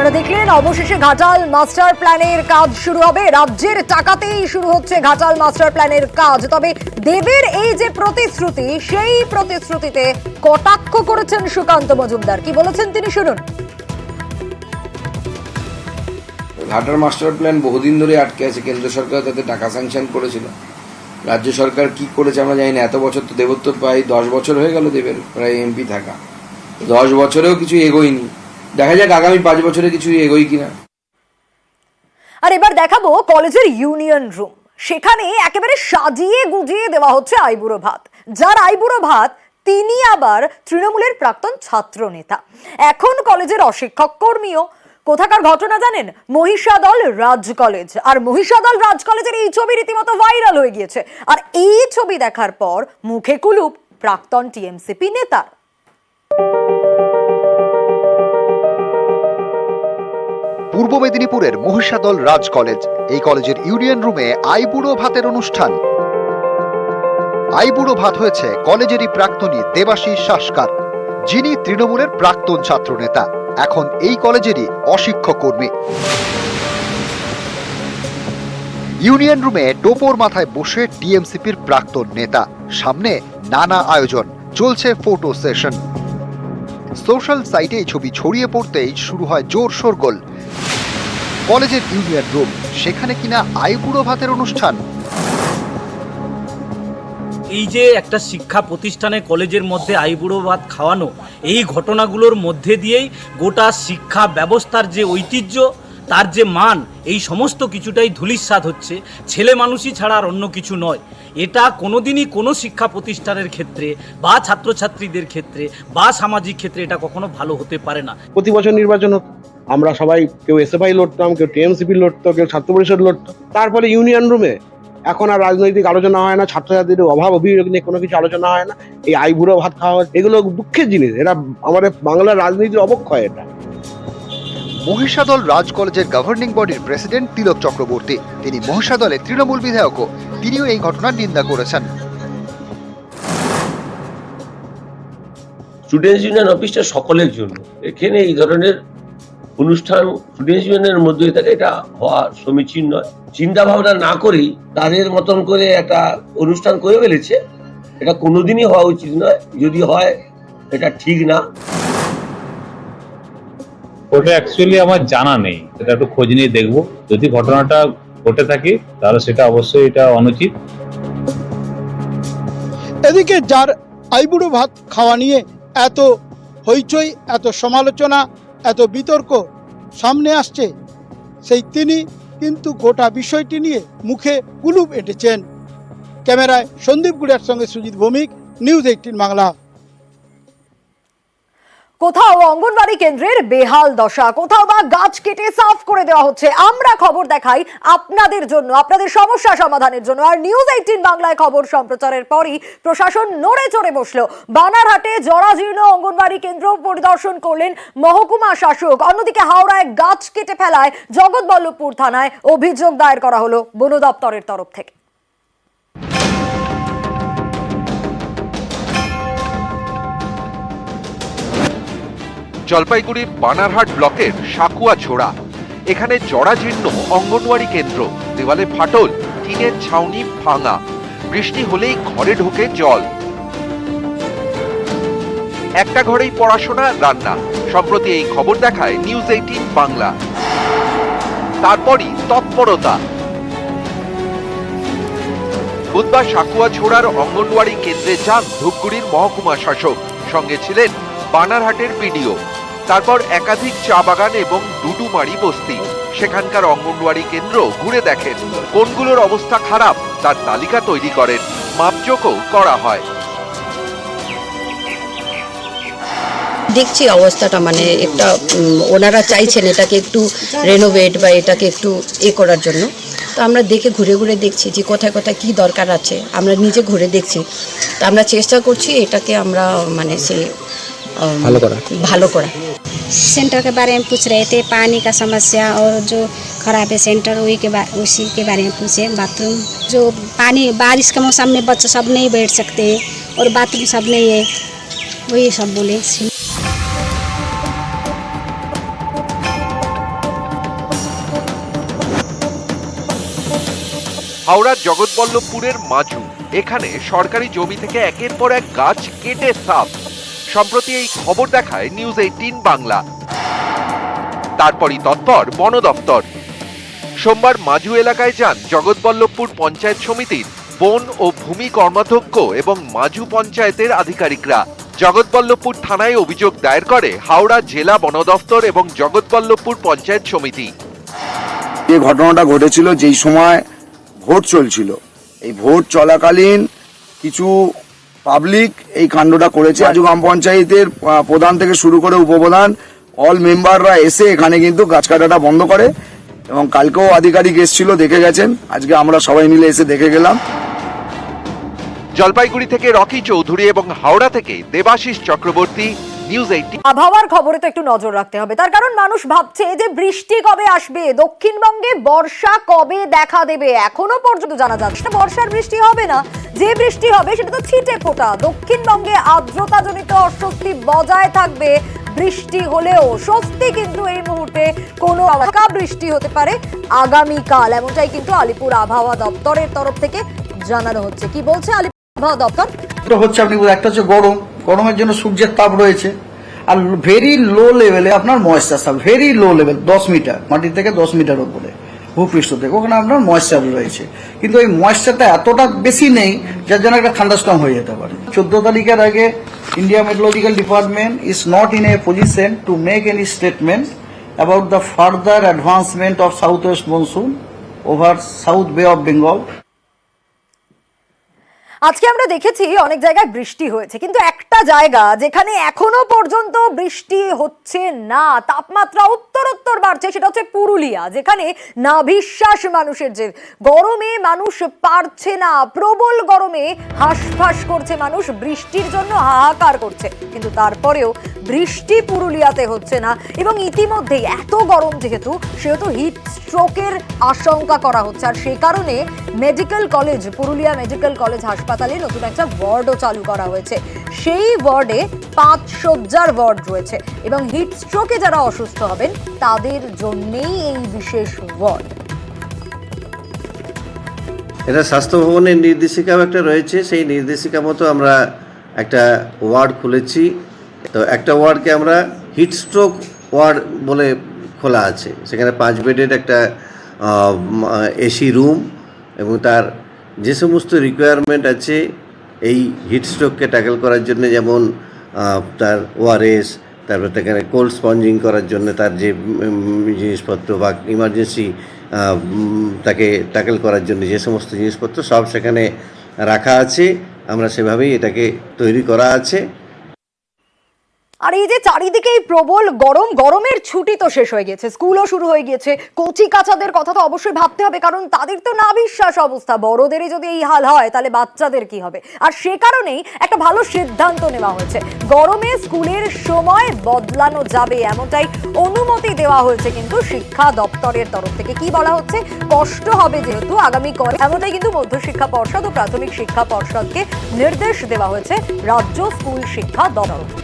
আপনারা দেখলেন অবশেষে ঘাটাল মাস্টার প্ল্যানের কাজ শুরু হবে। রাজ্যের টাকাতেই শুরু হচ্ছে ঘাটাল মাস্টার প্ল্যানের কাজ। তবে দেবের এই যে প্রতিশ্রুতি, সেই প্রতিশ্রুতিতে কটাক্ষ করেছেন সুকান্ত মজুমদার। কি বলেছেন তিনি শুনুন। ঘাটাল মাস্টার প্ল্যান বহুদিন ধরে আটকে আছে। কেন্দ্র সরকার তাতে টাকা স্যাংশন করেছিল, রাজ্য সরকার কি করেছে আমরা জানি না। এত বছর তো দেবত্ব প্রায় 10 বছর হয়ে গেল দেবের প্রায় এমপি থাকা, 10 বছরেও কিছু এগোয়নি। দেখা যাক আগামী 5 বছরে কিছু এগোই কিনা। আর এবার দেখাবো কলেজের ইউনিয়ন রুম। সেখানে একেবারে সাজিয়ে গুজিয়ে দেওয়া হচ্ছে আইবুড়ো ভাত। যার আইবুড়ো ভাত তিনি আবার তৃণমূলের প্রাক্তন ছাত্র নেতা, এখন কলেজের অশিক্ষক কর্মীও। কোথাকার ঘটনা জানেন? মহিষাদল রাজ কলেজ। আর মহিষাদল রাজ কলেজের এই ছবি রীতিমতো ভাইরাল হয়ে গিয়েছে। আর এই ছবি দেখার পর মুখে কুলুপ প্রাক্তন টিএমসিপি নেতার। পূর্ব মেদিনীপুরের মহিষাদল রাজ কলেজ, এই কলেজের ইউনিয়ন রুমে আইবুড়ো ভাতের অনুষ্ঠান। আইবুড়ো ভাত হয়েছে কলেজেরই প্রাক্তনী দেবাশিস শাসকার, যিনি তৃণমূলের প্রাক্তন ছাত্র নেতা, এখন এই কলেজেরই অশিক্ষক কর্মী। ইউনিয়ন রুমে টোপর মাথায় বসে টিএমসিপির প্রাক্তন নেতা, সামনে নানা আয়োজন, চলছে ফটো সেশন। সোশ্যাল সাইটে এই ছবি ছড়িয়ে পড়তেই শুরু হয় জোর শোরগোল। কলেজের ইউনিয়ন রুম, সেখানে কিনা আইবুড়ো ভাতের অনুষ্ঠান। এই যে একটা শিক্ষা প্রতিষ্ঠানে কলেজের মধ্যে আইবুড়ো ভাত খাওয়ানো, এই ঘটনাগুলোর মধ্যে দিয়েই গোটা শিক্ষা ব্যবস্থার যে ঐতিহ্য, তার যে মান, এই সমস্ত কিছুটাই ধূলিসাৎ হচ্ছে। ছেলে মানুষই ছাড়া আর অন্য কিছু নয়। এটা কোনোদিনই কোনো শিক্ষা প্রতিষ্ঠানের ক্ষেত্রে বা ছাত্রছাত্রীদের ক্ষেত্রে বা সামাজিক ক্ষেত্রে এটা কখনো ভালো হতে পারে না। প্রতি বছর নির্বাচন হতো, আমরা সবাই কেউ এসএফআই লড়তাম, কেউ টিএমসিপি লড়তো, কেউ ছাত্র পরিষদ লড়তো। তারপরে ইউনিয়ন রুমে এখন আর রাজনৈতিক আলোচনা হয় না, ছাত্রছাত্রীদের অভাব অভিযোগ নিয়ে কোনো কিছু আলোচনা হয় না। এই আইবুড়ো ভাত খাওয়া, এগুলো দুঃখের জিনিস। এটা আমাদের বাংলার রাজনীতির অবক্ষয়। এটা মহিষাদল রাজ কলেজের গভর্নিং বডির প্রেসিডেন্ট তিলক চক্রবর্তী, তিনি মহিষাদলের তৃণমূল বিধায়কও, তিনিও এই ঘটনার নিন্দা করেছেন। স্টুডেন্টস ইউনিয়ন অফিসটা সকলের জন্য, এখানে এই ধরনের অনুষ্ঠান স্টুডেন্টস ইউনিয়নের মধ্যে থাকে, এটা হওয়া সমীচীন নয়। চিন্তা ভাবনা না করেই তাদের মতন করে একটা অনুষ্ঠান করে ফেলেছে, এটা কোনোদিনই হওয়া উচিত নয়। যদি হয় এটা ঠিক না। ওটা অ্যাকচুয়ালি আমার জানা নেই, সেটা একটু খোঁজ নিয়ে দেখবো। যদি ঘটনাটা ঘটে থাকে তাহলে সেটা অবশ্যই এটা অনুচিত। এদিকে যার আইবুড়ো ভাত খাওয়া নিয়ে এত হইচই, এত সমালোচনা, এত বিতর্ক সামনে আসছে, সেই তিনি কিন্তু গোটা বিষয়টি নিয়ে মুখে কুলুপ এঁটেছেন। ক্যামেরায় সন্দীপ গুড়িয়ার সঙ্গে সুজিত ভৌমিক, নিউজ 18 বাংলা। কোথাও অঙ্গনবাড়ি কেন্দ্রের বেহাল দশা, কোথাও বা গাছ কেটে সাফ করে দেওয়া হচ্ছে। আমরা খবর দেখাই আপনাদের জন্য, আপনাদের সমস্যা সমাধানের জন্য। আর নিউজ 18 বাংলায় খবর সম্প্রচারের পরই প্রশাসন নড়ে চড়ে বসলো। বানারহাটে জরাজীর্ণ অঙ্গনবাড়ি কেন্দ্র পরিদর্শন করলেন মহকুমা শাসক। অন্যদিকে হাওড়ায় গাছ কেটে ফেলায় জগৎবল্লভপুর থানায় অভিযোগ দায়ের করা হলো বন দপ্তরের তরফ থেকে। জলপাইগুড়ির বানারহাট ব্লকের সাকুয়া ছোড়া, এখানে জরাজীর্ণ অঙ্গনওয়াড়ি কেন্দ্র, দেওয়ালে ফাটল, টিনের ছাউনি ভাঙা, বৃষ্টি হলেই ঘরে ঢোকে জল। একটা ঘরেই পড়াশোনা, রান্না। সম্প্রতি এই খবর দেখায় নিউজ 18 বাংলা। তারপরই তৎপরতা। বুধবার সাকুয়া ছোড়ার অঙ্গনওয়াড়ি কেন্দ্রে যান ধূপগুড়ির মহকুমা শাসক, সঙ্গে ছিলেন বানারহাটের বিডিও। তারপর একাধিক চা বাগান এবং ডুডুমারি বস্তি, সেখানকার অঙ্গনওয়াড়ি কেন্দ্র ঘুরে দেখেন। কোনগুলোর অবস্থা খারাপ তার তালিকা তৈরি করেন, মাপজোকও করা হয়। দেখছি অবস্থাটা, মানে একটা ওনারা চাইছেন এটাকে একটু রেনোভেট বা এটাকে একটু করার জন্য। তো আমরা দেখে ঘুরে ঘুরে দেখছি যে কোথায় কোথায় কী দরকার আছে, আমরা নিজে ঘুরে দেখছি। তো আমরা চেষ্টা করছি এটাকে আমরা মানে সে ভালো করা। सेंटर के बारे में पूछ रहे थे, पानी का समस्या और जो खराब है सेंटर उसी के बारे में पूछे। बाथरूम जो पानी बारिश के मौसम में बच्चे सब नहीं बैठ सकते और बाथरूम सब नहीं है, वही सब बोले। হাওড়ার জগৎবল্লভপুরের মাজু, এখানে সরকারি জমি থেকে একের পর এক গাছ কেটে সাফ। সম্প্রতি এই খবর দেখায় নিউজ 18 বাংলা। তারপরই তৎপর বন দপ্তর। সোমবার মাজু এলাকায় যান জগৎবল্লভপুর পঞ্চায়েত সমিতির বন ও ভূমি কর্মাধ্যক্ষ এবং মাজু পঞ্চায়েতের আধিকারিকরা। জগৎবল্লভপুর থানায় অভিযোগ দায়ের করে হাওড়া জেলা বন দপ্তর এবং জগৎবল্লভপুর পঞ্চায়েত সমিতি। এই ঘটনাটা ঘটেছিল যেই সময় ভোট চলছিল। এই ভোট চলাকালীন কিছু পাবলিক এই কাণ্ডটা করেছে। মাজু গ্রাম পঞ্চায়েতের প্রধান থেকে শুরু করে উপপ্রধান অল মেম্বাররা এসে এখানে কিন্তু গাছ কাটাটা বন্ধ করে এবং কালকেও আধিকারিক এসেছিল, দেখে গেছেন। আজকে আমরা সবাই মিলে এসে দেখে গেলাম। জলপাইগুড়ি থেকে রকি চৌধুরী এবং হাওড়া থেকে দেবাশিস চক্রবর্তী, নিউজ 18। আবহাওয়ার খবরে তো একটু নজর রাখতে হবে, তার কারণ মানুষ ভাবছে যে বৃষ্টি কবে আসবে, দক্ষিণবঙ্গে বর্ষা কবে দেখা দেবে। এখনো পর্যন্ত জানা যাচ্ছে না বর্ষার বৃষ্টি হবে না, যে বৃষ্টি হবে সেটা তো ছিটে ফোঁটা। দক্ষিণবঙ্গে আর্দ্রতাজনিত অস্বস্তি বজায় থাকবে, বৃষ্টি হলেও স্বস্তি কিন্তু এই মুহূর্তে কোনো হালকা বৃষ্টি হতে পারে আগামীকাল, এমনটাই কিন্তু আলিপুর আবহাওয়া দপ্তরের তরফ থেকে জানানো হচ্ছে। কি বলছে আলিপুর আবহাওয়া দপ্তর? হচ্ছে আপনি একটা হচ্ছে গরমের জন্য সূর্যের তাপ রয়েছে, আর ভেরি লো লেভেলে আপনার ময়েশ্চার থাকবে, ভেরি লো লেভেল 10 মিটার মাটি থেকে 10 মিটার উপরে ভূপৃষ্ঠ থেকে, ওখানে আপনার ময়েশ্চার রয়েছে। কিন্তু এই ময়েশ্চারটা এতটা বেশি নেই যার জন্য একটা থান্ডারস্টর্ম হয়ে যেতে পারে। 14 তারিখের আগে India meteorological department is not in a position to make any statement about the further advancement of south West monsoon over south বে অফ বেঙ্গল। আজকে আমরা দেখেছি অনেক জায়গায় বৃষ্টি হয়েছে, কিন্তু একটা জায়গা যেখানে এখনো পর্যন্ত বৃষ্টি হচ্ছে না, তাপমাত্রা উত্তরোত্তর বাড়ছে, সেটা হচ্ছে পুরুলিয়া, যেখানে নাভিশ্বাস মানুষের, যে গরমে মানুষ পারছে না, প্রবল গরমে হাঁসফাঁস করছে মানুষ, বৃষ্টির জন্য হাহাকার করছে। কিন্তু তারপরেও বৃষ্টি পুরুলিয়াতে হচ্ছে না এবং ইতিমধ্যেই এত গরম সেহেতু হিট স্ট্রোকের আশঙ্কা করা হচ্ছে। আর সে কারণে medical college, Purulia medical college হাসপাতালে নতুন একটা ওয়ার্ডও চালু করা হয়েছে। সেই ওয়ার্ডে 5 শয্যার ওয়ার্ড রয়েছে এবং হিট স্ট্রোকে যারা অসুস্থ হবেন তাদের জন্যই এই বিশেষ ওয়ার্ড। এটা স্বাস্থ্য ভবনের নির্দেশিকাও একটা রয়েছে, সেই নির্দেশিকা মতো আমরা একটা ওয়ার্ড খুলেছি। তো একটা ওয়ার্ডকে আমরা হিট স্ট্রোক ওয়ার্ড বলে খোলা আছে। সেখানে 5 বেডের একটা এসি রুম এবং তার যে সমস্ত রিকোয়ারমেন্ট আছে এই হিট স্ট্রোককে ট্যাকেল করার জন্য, যেমন তার ওআরএস, তারপর সেখানে কোল্ড স্পঞ্জিং করার জন্য তার যে জিনিসপত্র বা ইমার্জেন্সি তাকে ট্যাকেল করার জন্য যে সমস্ত জিনিসপত্র সব সেখানে রাখা আছে। আমরা সেভাবেই এটাকে তৈরি করা আছে। আর এই যে চারিদিকে এই প্রবল গরম, গরমের ছুটি তো শেষ হয়ে গেছে, স্কুলও শুরু হয়ে গিয়েছে, কচি কাচাদের কথা তো অবশ্যই ভাবতে হবে, কারণ তাদের তো নাভিশ্বাস অবস্থা। বড়দেরই যদি এই হাল হয় তাহলে বাচ্চাদের কি হবে? আর সে কারণেই একটা ভালো সিদ্ধান্ত নেওয়া হয়েছে, গরমে স্কুলের সময় বদলানো যাবে, এমনটাই অনুমতি দেওয়া হয়েছে কিন্তু শিক্ষা দপ্তরের তরফ থেকে। কি বলা হচ্ছে, কষ্ট হবে যেহেতু আগামী এমনটাই কিন্তু মধ্যশিক্ষা পর্ষদ ও প্রাথমিক শিক্ষা পর্ষদকে নির্দেশ দেওয়া হয়েছে রাজ্য স্কুল শিক্ষা দপ্তর।